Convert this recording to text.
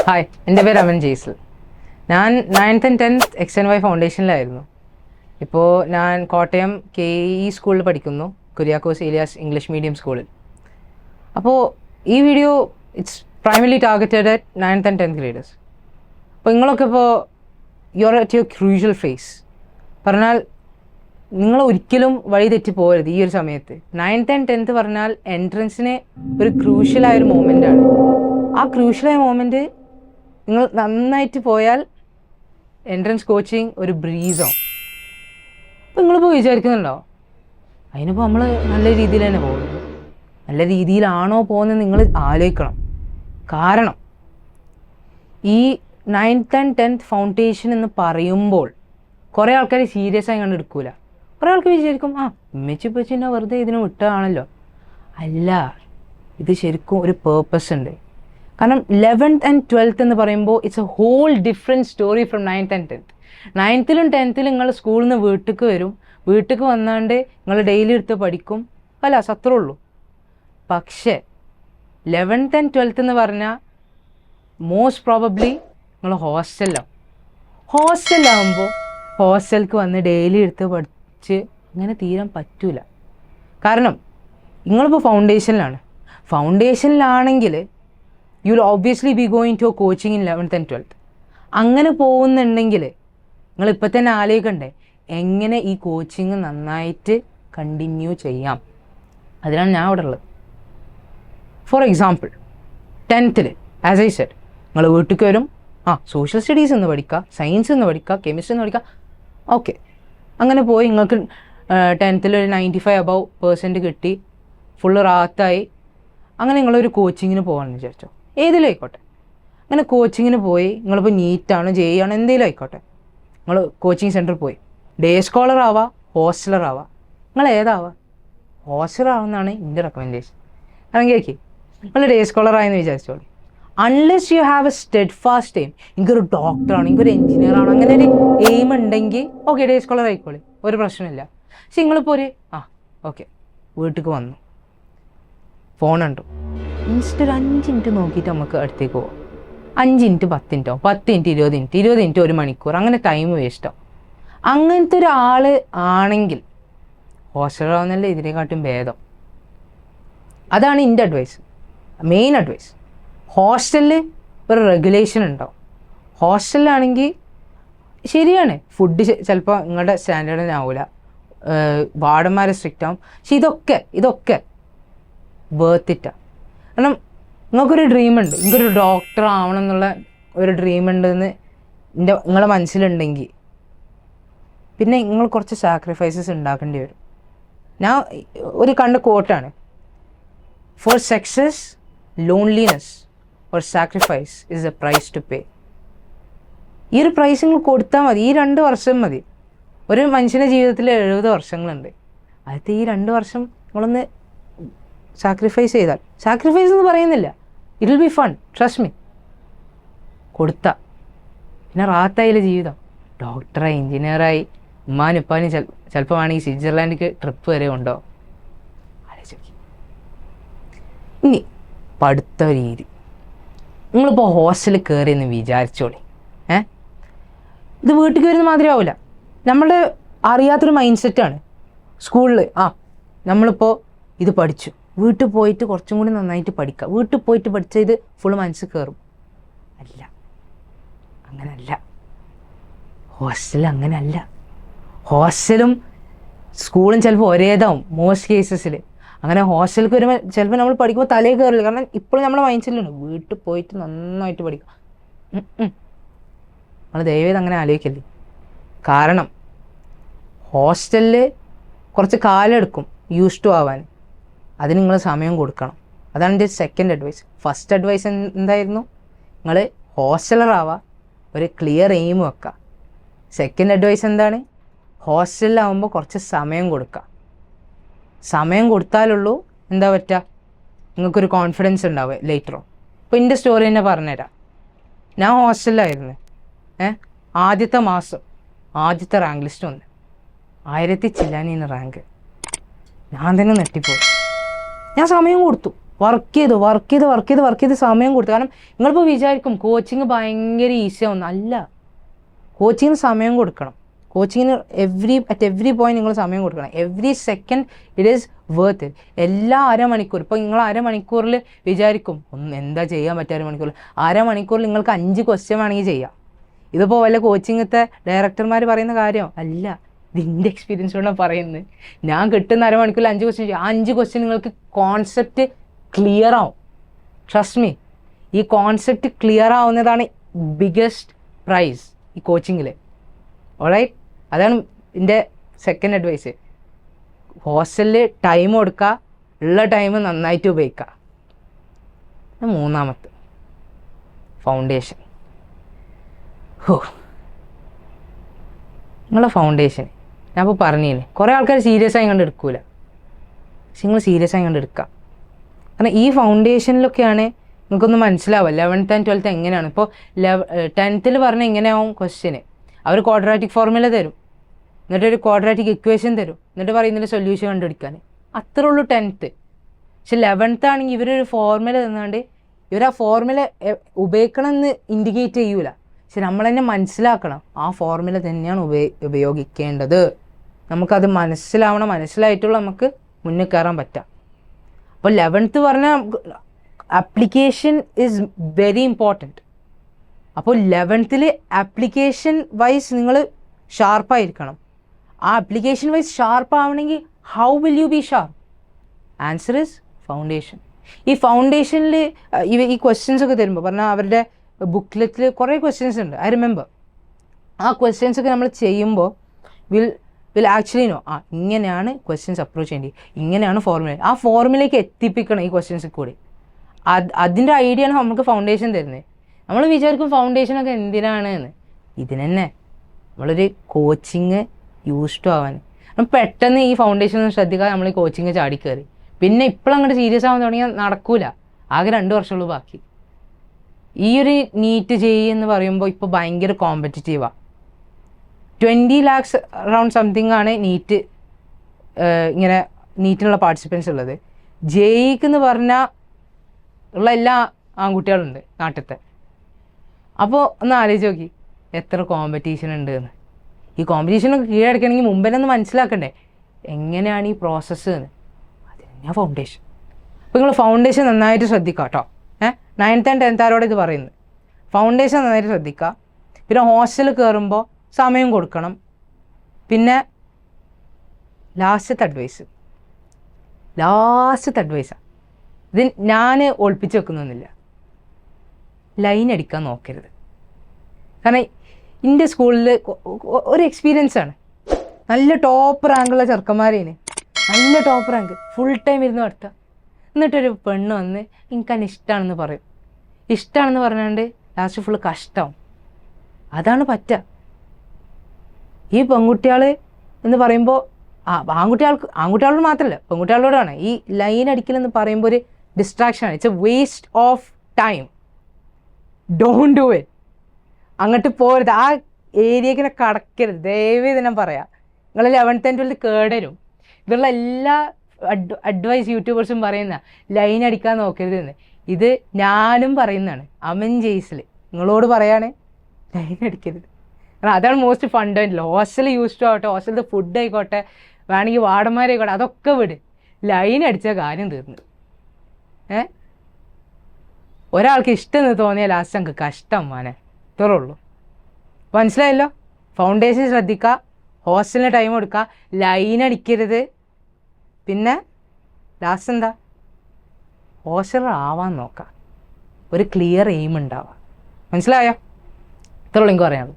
Hi, എൻ്റെ പേര് അവൻ ജെയ്സൽ. ഞാൻ 9th and 10th XNY ഫൗണ്ടേഷനിലായിരുന്നു. ഇപ്പോൾ ഞാൻ കോട്ടയം KE സ്കൂളിൽ പഠിക്കുന്നു, കുര്യാക്കോസ് ഏലിയാസ് ഇംഗ്ലീഷ് മീഡിയം സ്കൂളിൽ. അപ്പോൾ ഈ video it's primarily targeted at 9th and 10th graders. അപ്പോൾ നിങ്ങളൊക്കെ ഇപ്പോൾ you're at your crucial phase. പറഞ്ഞാൽ നിങ്ങൾ ഒരിക്കലും വഴി തെറ്റി പോകരുത് ഈ ഒരു സമയത്ത്. 9th and 10th പറഞ്ഞാൽ എൻട്രൻസിന് ഒരു ക്രൂഷ്യലായൊരു മൊമെൻ്റാണ്. ആ ക്രൂഷ്യലായ മൊമെൻറ്റ് നിങ്ങൾ നന്നായിട്ട് പോയാൽ എൻട്രൻസ് കോച്ചിങ് ഒരു ബ്രീസാവും. അപ്പോൾ നിങ്ങളിപ്പോൾ വിചാരിക്കുന്നുണ്ടോ അതിനിപ്പോൾ നമ്മൾ നല്ല രീതിയിൽ തന്നെ പോകുന്നു? നല്ല രീതിയിലാണോ പോകുന്നത് നിങ്ങൾ ആലോചിക്കണം. കാരണം ഈ 9th and 10th ഫൗണ്ടേഷൻ എന്ന് പറയുമ്പോൾ കുറേ ആൾക്കാർ സീരിയസ് ആയി കണ്ടെടുക്കൂല. കുറേ ആൾക്ക് വിചാരിക്കും ഉമ്മച്ചിപ്പച്ചിനെ വെറുതെ ഇതിന് വിട്ടതാണല്ലോ. അല്ല, ഇത് ശരിക്കും ഒരു പേർപ്പസ് ഉണ്ട്. കാരണം 11th and 12th എന്ന് പറയുമ്പോൾ it's a whole different story from 9th and 10th. 9th-ലും 10th-ലും നിങ്ങൾ സ്കൂളിൽ നിന്ന് വീട്ടിലേക്ക് വരും, വീട്ടിലേക്ക് വന്നാണ്ട് നിങ്ങൾ ഡെയിലി എടുത്ത് പഠിക്കും, അല്ല അത്രേ ഉള്ളൂ. പക്ഷേ 11th and 12th എന്ന് പറഞ്ഞാൽ മോസ്റ്റ് പ്രോബബ്ലി നിങ്ങൾ ഹോസ്റ്റലിലാകുമ്പോൾ ഹോസ്റ്റലിലേക്ക് വന്ന് ഡെയിലി എടുത്ത് പഠിച്ച് അങ്ങനെ തീരാൻ പറ്റൂല. കാരണം നിങ്ങളിപ്പോൾ ഫൗണ്ടേഷനിലാണെങ്കിൽ you will obviously be going to coaching in 11th and 12th. അങ്ങനെ പോകുന്നുണ്ടെങ്കിൽ നിങ്ങൾ ഇപ്പം തന്നെ ആലോചിക്കണ്ടേ എങ്ങനെ ഈ കോച്ചിങ് നന്നായിട്ട് കണ്ടിന്യൂ ചെയ്യാം. അതിനാണ് ഞാൻ അവിടെ ഉള്ളത്. ഫോർ എക്സാമ്പിൾ 10th-ൽ ആസ് ഐ സെഡ് നിങ്ങൾ വീട്ടിലേക്ക് വരും, സോഷ്യൽ സ്റ്റഡീസ് എന്ന് പഠിക്കുക, സയൻസ് എന്ന് പഠിക്കുക, കെമിസ്ട്രി എന്ന് പഠിക്കുക. ഓക്കെ, അങ്ങനെ പോയി നിങ്ങൾക്ക് 10th-ൽ ഒരു 95 above% കിട്ടി, ഫുള്ള് റാത്തായി. അങ്ങനെ നിങ്ങളൊരു കോച്ചിങ്ങിന് പോകാമെന്ന് വിചാരിച്ചോ, ഏതിലും ആയിക്കോട്ടെ. അങ്ങനെ കോച്ചിങ്ങിന് പോയി, നിങ്ങളിപ്പോൾ നീറ്റാണ് JEE ആണ് എന്തെങ്കിലും ആയിക്കോട്ടെ, നിങ്ങൾ കോച്ചിങ് സെൻറ്ററിൽ പോയി ഡേ സ്കോളർ ആവാം, ഹോസ്റ്റലർ ആവാം. നിങ്ങൾ ഏതാവാം? ഹോസ്റ്റലർ ആവുന്നതാണ് എൻ്റെ റെക്കമെൻഡേഷൻ. കാരണം കേൾക്കി, നിങ്ങൾ ഡേ സ്കോളർ ആയെന്ന് വിചാരിച്ചോളി. Unless you have a steadfast aim, എനിക്കൊരു ഡോക്ടറാണ്, എനിക്കൊരു എഞ്ചിനീയറാണ്, അങ്ങനെ ഒരു എയിം ഉണ്ടെങ്കിൽ ഓക്കെ ഡേ സ്കോളർ ആയിക്കോളി, ഒരു പ്രശ്നമില്ല. പക്ഷെ നിങ്ങളിപ്പോൾ ഒരു ഓക്കെ വീട്ടിലേക്ക് വന്നു, ഫോണുണ്ട്, ഇൻസ്റ്റ 5 മിനിറ്റ് നോക്കിയിട്ട് നമുക്ക് അടുത്തേക്ക് പോകാം. 5 മിനിറ്റ് 10 മിനിറ്റോ, 10 മിനിറ്റ് 20 മിനിറ്റ്, 20 മിനിറ്റ് 1 മണിക്കൂർ, അങ്ങനെ ടൈം വേസ്റ്റാവും. അങ്ങനത്തെ ഒരാൾ ആണെങ്കിൽ ഹോസ്റ്റലാവുന്നല്ലേ ഇതിനെക്കാട്ടും ഭേദം. അതാണ് എൻ്റെ അഡ്വൈസ്, മെയിൻ അഡ്വൈസ്. ഹോസ്റ്റലിൽ ഒരു റെഗുലേഷൻ ഉണ്ടാവും. ഹോസ്റ്റലിലാണെങ്കിൽ ശരിയാണ്, ഫുഡ് ചിലപ്പോൾ നിങ്ങളുടെ സ്റ്റാൻഡേർഡിനാവില്ല, വാർഡന്മാർ സ്ട്രിക്റ്റ് ആവും. പക്ഷെ ഇതൊക്കെ വേർത്തിട്ടാണ്. കാരണം നിങ്ങൾക്കൊരു ഡ്രീമുണ്ട്, എനിക്കൊരു ഡോക്ടർ ആവണം എന്നുള്ള ഒരു ഡ്രീമുണ്ടെന്ന് നിങ്ങളുടെ മനസ്സിലുണ്ടെങ്കിൽ പിന്നെ നിങ്ങൾ കുറച്ച് സാക്രിഫൈസസ് ഉണ്ടാക്കേണ്ടി വരും. ഞാൻ ഒരു കണ്ട കോട്ടാണ്, for success loneliness or sacrifice is a price to pay. ഈ ഒരു പ്രൈസ് നിങ്ങൾ കൊടുത്താൽ മതി. ഈ 2 വർഷം മതി. ഒരു മനുഷ്യൻ്റെ ജീവിതത്തിൽ 70 വർഷങ്ങളുണ്ട്. ആദ്യത്തെ ഈ 2 വർഷം നിങ്ങളൊന്ന് സാക്രിഫൈസ് ചെയ്താൽ, സാക്രിഫൈസ് എന്ന് പറയുന്നില്ല, it will be fun, trust me. കൊടുത്താൽ പിന്നെ റാത്തായില്ല ജീവിതം. ഡോക്ടറായി, എഞ്ചിനീയറായി, ഉമ്മാനും ഉപ്പാനും ചിലപ്പോൾ വേണമെങ്കിൽ സ്വിറ്റ്സർലാൻഡിലേക്ക് ട്രിപ്പ് വരെ ഉണ്ടോ ആലോചിക്കും. ഇനി പഠിത്ത രീതി, നിങ്ങളിപ്പോൾ ഹോസ്റ്റലിൽ കയറിയെന്ന് വിചാരിച്ചോളി. ഇത് വീട്ടിലേക്ക് വരുന്ന മാതിരി ആവില്ല. നമ്മുടെ അറിയാത്തൊരു മൈൻഡ് സെറ്റാണ്. സ്കൂളിൽ നമ്മളിപ്പോൾ ഇത് പഠിച്ചു, വീട്ടിൽ പോയിട്ട് കുറച്ചും കൂടി നന്നായിട്ട് പഠിക്കുക, വീട്ടിൽ പോയിട്ട് പഠിച്ച ഇത് ഫുള്ള് മനസ്സിൽ കയറും. അങ്ങനല്ല ഹോസ്റ്റൽ, അങ്ങനെയല്ല. ഹോസ്റ്റലും സ്കൂളും ചിലപ്പോൾ ഒരേതാവും മോസ്റ്റ് കേസസിൽ. അങ്ങനെ ഹോസ്റ്റലിലേക്ക് വരുമ്പോൾ ചിലപ്പോൾ നമ്മൾ പഠിക്കുമ്പോൾ തലേ കയറില്ല. കാരണം ഇപ്പോഴും നമ്മുടെ മൈൻഡ് സെറ്റിലാണ് വീട്ടിൽ പോയിട്ട് നന്നായിട്ട് പഠിക്കുക. നമ്മൾ ദയവേത് അങ്ങനെ ആലോചിക്കല്ലേ. കാരണം ഹോസ്റ്റലിൽ കുറച്ച് കാലം എടുക്കും യൂസ് ടു ആവാൻ. അതിന് നിങ്ങൾ സമയം കൊടുക്കണം. അതാണ് എൻ്റെ സെക്കൻഡ് അഡ്വൈസ്. ഫസ്റ്റ് അഡ്വൈസ് എന്തായിരുന്നു? നിങ്ങൾ ഹോസ്റ്റലർ ആവുക, ഒരു ക്ലിയർ എയിം വെക്കുക. സെക്കൻഡ് അഡ്വൈസ് എന്താണ്? ഹോസ്റ്റലിലാവുമ്പോൾ കുറച്ച് സമയം കൊടുക്കുക. സമയം കൊടുത്താലുള്ളൂ എന്താ പറ്റുക, നിങ്ങൾക്കൊരു കോൺഫിഡൻസ് ഉണ്ടാവുക ലേറ്ററോ. ഇപ്പോൾ എൻ്റെ സ്റ്റോറി തന്നെ പറഞ്ഞുതരാം. ഞാൻ ഹോസ്റ്റലിലായിരുന്നു. ആദ്യത്തെ മാസം ആദ്യത്തെ റാങ്ക് ലിസ്റ്റ് വന്നു, 1000 ചില്ലാനാണ് റാങ്ക്. ഞാൻ തന്നെ നെട്ടിപ്പോയി. ഞാൻ സമയം കൊടുത്തു, വർക്ക് ചെയ്ത് സമയം കൊടുത്തു. കാരണം നിങ്ങളിപ്പോൾ വിചാരിക്കും കോച്ചിങ് ഭയങ്കര ഈസിയാവുന്നു. അല്ല, കോച്ചിങ്ങിന് സമയം കൊടുക്കണം. കോച്ചിങ്ങിന് അറ്റ് എവറി പോയിന്റ് നിങ്ങൾ സമയം കൊടുക്കണം. Every second it is worth it. എല്ലാ അരമണിക്കൂർ, ഇപ്പോൾ നിങ്ങൾ അരമണിക്കൂറിൽ വിചാരിക്കും എന്താ ചെയ്യാൻ പറ്റുക അരമണിക്കൂറിൽ. അരമണിക്കൂറിൽ നിങ്ങൾക്ക് 5 ക്വസ്റ്റ്യൻ വേണമെങ്കിൽ ചെയ്യാം. ഇതിപ്പോൾ വല്ല കോച്ചിങ്ങത്തെ ഡയറക്ടർമാർ പറയുന്ന കാര്യം അല്ല, ഇതിൻ്റെ എക്സ്പീരിയൻസ് കൊണ്ടാണ് പറയുന്നത്. ഞാൻ കിട്ടുന്ന അരമണിക്കൂറിൽ 5 ക്വസ്റ്റ്യൻ ചെയ്യും. ആ 5 ക്വസ്റ്റ്യൻ നിങ്ങൾക്ക് കോൺസെപ്റ്റ് ക്ലിയർ ആവും. ട്രസ്റ്റ് മീ, ഈ കോൺസെപ്റ്റ് ക്ലിയർ ആവുന്നതാണ് ബിഗ്ഗസ്റ്റ് പ്രൈസ് ഈ കോച്ചിങ്ങിൽ. ഓൾറൈറ്റ്, അതാണ് എൻ്റെ സെക്കൻഡ് അഡ്വൈസ്. ഹോസ്റ്റലിൽ ടൈം കൊടുക്കുക, ഉള്ള ടൈം നന്നായിട്ട് ഉപയോഗിക്കുക. മൂന്നാമത്തെ ഫൗണ്ടേഷൻ. നിങ്ങളെ ഫൗണ്ടേഷൻ ഞാനിപ്പോൾ പറഞ്ഞില്ലേ, കുറേ ആൾക്കാർ സീരിയസ് ആയി കണ്ട് എടുക്കൂല. പക്ഷെ നിങ്ങൾ സീരിയസ് ആയി കണ്ട് എടുക്കുക. കാരണം ഈ ഫൗണ്ടേഷനിലൊക്കെയാണ് നിങ്ങൾക്കൊന്ന് മനസ്സിലാവുക 11th and 12th എങ്ങനെയാണ്. ഇപ്പോൾ 10th പറഞ്ഞാൽ എങ്ങനെയാവും ക്വസ്റ്റ്യന്. അവർ ക്വാഡ്രാറ്റിക് ഫോർമുല തരും, എന്നിട്ടൊരു ക്വാഡ്രാറ്റിക് ഇക്വേഷൻ തരും, എന്നിട്ട് പറയുന്നതിൻ്റെ സൊല്യൂഷൻ കണ്ടുപിടിക്കാൻ. അത്രേ ഉള്ളൂ 10th. പക്ഷെ 11th ആണെങ്കിൽ ഇവരൊരു ഫോർമുല തന്നാണ്ട് ഇവർ ആ ഫോർമുല ഉപയോഗിക്കണം എന്ന് ഇൻഡിക്കേറ്റ് ചെയ്യൂല. പക്ഷെ നമ്മൾ തന്നെ മനസ്സിലാക്കണം ആ ഫോർമുല തന്നെയാണ് ഉപയോഗിക്കേണ്ടത്. നമുക്കത് മനസ്സിലായിട്ടുള്ള നമുക്ക് മുന്നിൽ കയറാൻ പറ്റാം. അപ്പോൾ 11th പറഞ്ഞാൽ ആപ്ലിക്കേഷൻ ഈസ് വെരി ഇമ്പോർട്ടൻറ്റ്. അപ്പോൾ 11th ആപ്ലിക്കേഷൻ വൈസ് നിങ്ങൾ ഷാർപ്പായിരിക്കണം. ആ ആപ്ലിക്കേഷൻ വൈസ് ഷാർപ്പ് ആവണമെങ്കിൽ how will you B sharp? Answer is foundation. ഈ ഫൗണ്ടേഷനിൽ ഈ ക്വസ്റ്റ്യൻസ് ഒക്കെ തരുമ്പോൾ പറഞ്ഞാൽ അവരുടെ ബുക്ക്ലെറ്റിൽ കുറേ ക്വസ്റ്റ്യൻസ് ഉണ്ട്. ഐ റിമെമ്പർ ആ ക്വസ്റ്റ്യൻസ് ഒക്കെ നമ്മൾ ചെയ്യുമ്പോൾ വിൽ ആക്ച്വലി നോ ഇങ്ങനെയാണ് ക്വസ്റ്റ്യൻസ് അപ്രോച്ച് ചെയ്യേണ്ടത്, ഇങ്ങനെയാണ് ഫോർമുല. ആ ഫോർമുലയ്ക്ക് എത്തിപ്പിക്കണം ഈ ക്വസ്റ്റ്യൻസിൽ കൂടി. അതിൻ്റെ ഐഡിയ ആണ് നമുക്ക് ഫൗണ്ടേഷൻ തരുന്നത്. നമ്മൾ വിചാരിക്കും ഫൗണ്ടേഷനൊക്കെ എന്തിനാണ് എന്ന്. ഇതിന് തന്നെ നമ്മളൊരു കോച്ചിങ് യൂസ്ഡ് ആവാൻ. പെട്ടെന്ന് ഈ ഫൗണ്ടേഷൻ ഒന്നും ശ്രദ്ധിക്കാതെ നമ്മൾ ഈ കോച്ചിങ് ചാടിക്കയറി. പിന്നെ ഇപ്പോഴും അങ്ങോട്ട് സീരിയസ് ആവാൻ തുടങ്ങിയാൽ നടക്കൂല. ആകെ 2 വർഷമുള്ളൂ ബാക്കി. ഈ ഒരു നീറ്റ് എന്ന് പറയുമ്പോൾ ഇപ്പോൾ ഭയങ്കര കോമ്പറ്റിറ്റീവാണ്. 20 lakhs അറൗണ്ട് സംതിങ് ആണ് നീറ്റ്, ഇങ്ങനെ നീറ്റിനുള്ള പാർട്ടിസിപ്പൻസ് ഉള്ളത്. ജെഇക്ക് എന്ന് പറഞ്ഞാൽ ഉള്ള എല്ലാ ആൺകുട്ടികളുണ്ട് നാട്ടിലത്തെ. അപ്പോൾ ഒന്ന് ആലോചിച്ച് നോക്കി എത്ര കോമ്പറ്റീഷൻ ഉണ്ട് എന്ന്. ഈ കോമ്പറ്റീഷനൊക്കെ കീഴടക്കണമെങ്കിൽ മുമ്പേ ഒന്ന് മനസ്സിലാക്കണ്ടേ എങ്ങനെയാണ് ഈ പ്രോസസ്സ് എന്ന്. അതിന് ഞാൻ ഫൗണ്ടേഷൻ. അപ്പോൾ നിങ്ങൾ ഫൗണ്ടേഷൻ നന്നായിട്ട് ശ്രദ്ധിക്കുക കേട്ടോ. 9th and 10th ആരോട് ഇത് പറയുന്നത്. ഫൗണ്ടേഷൻ നന്നായിട്ട് ശ്രദ്ധിക്കുക. പിന്നെ ഹോസ്റ്റലിൽ കയറുമ്പോൾ സമയം കൊടുക്കണം. പിന്നെ ലാസ്റ്റത്തെ അഡ്വൈസാണ് ഇത്. ഞാൻ ഒളിപ്പിച്ച് വെക്കുന്നൊന്നുമില്ല. ലൈൻ അടിക്കാൻ നോക്കരുത്. കാരണം എൻ്റെ സ്കൂളിൽ ഒരു എക്സ്പീരിയൻസ് ആണ്. നല്ല ടോപ്പ് റാങ്കുള്ള ചെറുക്കന്മാരേന്, നല്ല ടോപ്പ് റാങ്ക്, ഫുൾ ടൈം ഇരുന്ന് നടത്തുക. എന്നിട്ടൊരു പെണ്ണ് വന്ന് എനിക്കന്നെ ഇഷ്ടമാണെന്ന് പറയും. ഇഷ്ടമാണെന്ന് പറഞ്ഞാണ്ട് ലാസ്റ്റ് ഫുള്ള് കഷ്ടമാവും. അതാണ് പറ്റുക. ഈ പെൺകുട്ടികൾ എന്ന് പറയുമ്പോൾ ആൺകുട്ടികളോട് മാത്രമല്ല പെൺകുട്ടികളോടാണ് ഈ ലൈൻ അടിക്കലെന്ന് പറയുമ്പോൾ ഒരു ഡിസ്ട്രാക്ഷനാണ്. It's a waste of time. Don't do it. അങ്ങോട്ട് പോരുത്. ആ ഏരിയക്കിനെ കടക്കരുത്. ദയവേത് ഞാൻ പറയാം. നിങ്ങൾ 11th and 12th കേടരും. ഇവരുടെ എല്ലാ അഡ്വൈസ് യൂട്യൂബേഴ്സും പറയുന്ന ലൈൻ അടിക്കാൻ നോക്കരുതെന്ന്. ഇത് ഞാനും പറയുന്നതാണ്. അമൻ ജെയ്സിൽ നിങ്ങളോട് പറയാണ് ലൈൻ അടിക്കരുത്. കാരണം അതാണ് മോസ്റ്റ് ഫണ്ടമെൻ്റൽ. ഹോസ്റ്റൽ യൂസ്ഡ് ആവട്ടെ, ഹോസ്റ്റലിൽ ഫുഡ് ആയിക്കോട്ടെ, വേണമെങ്കിൽ വാർഡന്മാരായിക്കോട്ടെ, അതൊക്കെ വിട്. ലൈൻ അടിച്ച കാര്യം തീർന്നു. ഒരാൾക്ക് ഇഷ്ടമെന്ന് തോന്നിയാൽ ലാസ്റ്റ് നമുക്ക് കഷ്ടം മാനെ. ഇത്രേ ഉള്ളൂ. മനസ്സിലായല്ലോ? ഫൗണ്ടേഷൻ ശ്രദ്ധിക്കുക, ഹോസ്റ്റലിന് ടൈം കൊടുക്കുക, ലൈൻ അടിക്കരുത്. പിന്നെ ലാസ്റ്റ് എന്താ, ഹോസ്റ്റലർ ആവാൻ നോക്കുക. ഒരു ക്ലിയർ എയിം ഉണ്ടാവുക. മനസ്സിലായോ? ഇത്രേ ഉള്ളൂ എനിക്ക് പറയാനുള്ളൂ.